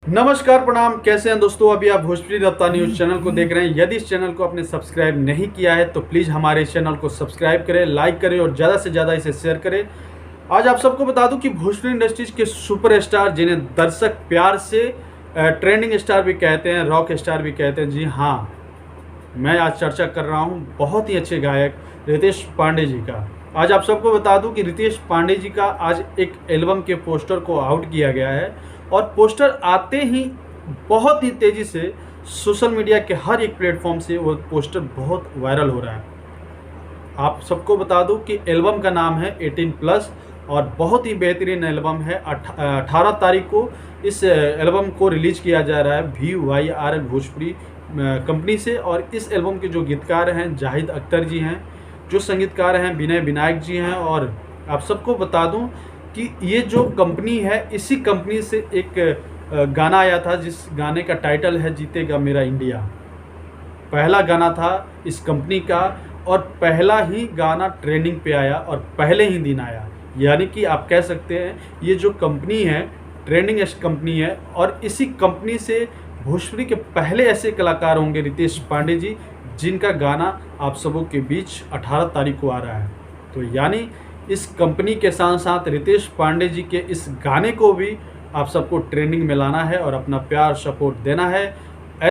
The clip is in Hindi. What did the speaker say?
नमस्कार प्रणाम, कैसे हैं दोस्तों। अभी आप भोजपुरी रफ्ता न्यूज़ चैनल को देख रहे हैं। यदि इस चैनल को आपने सब्सक्राइब नहीं किया है तो प्लीज़ हमारे इस चैनल को सब्सक्राइब करें, लाइक करें और ज़्यादा से ज़्यादा इसे शेयर करें। आज आप सबको बता दूं कि भोजपुरी इंडस्ट्रीज के सुपरस्टार, जिन्हें दर्शक प्यार से ट्रेंडिंग स्टार भी कहते हैं, रॉक स्टार भी कहते हैं, जी हाँ, मैं आज चर्चा कर रहा हूँ बहुत ही अच्छे गायक रितेश पांडे जी का। आज आप सबको बता दूं कि रितेश पांडे जी का आज एक एल्बम के पोस्टर को आउट किया गया है और पोस्टर आते ही बहुत ही तेज़ी से सोशल मीडिया के हर एक प्लेटफॉर्म से वो पोस्टर बहुत वायरल हो रहा है। आप सबको बता दूं कि एल्बम का नाम है 18+ और बहुत ही बेहतरीन एल्बम है। 18 तारीख को इस एल्बम को रिलीज किया जा रहा है VYRL भोजपुरी कंपनी से। और इस एल्बम के जो गीतकार हैं जाहिद अख्तर जी हैं, जो संगीतकार हैं विनय विनायक जी हैं। और आप सबको बता दूं कि ये जो कंपनी है, इसी कंपनी से एक गाना आया था जिस गाने का टाइटल है जीतेगा मेरा इंडिया। पहला गाना था इस कंपनी का और पहला ही गाना ट्रेंडिंग पे आया और पहले ही दिन आया। यानी कि आप कह सकते हैं ये जो कंपनी है ट्रेंडिंग कंपनी है और इसी कंपनी से भोजपुरी के पहले ऐसे कलाकार होंगे रितेश पांडे जी, जिनका गाना आप सबों के बीच 18 तारीख को आ रहा है। तो यानी इस कंपनी के साथ साथ रितेश पांडे जी के इस गाने को भी आप सबको ट्रेंडिंग में लाना है और अपना प्यार सपोर्ट देना है।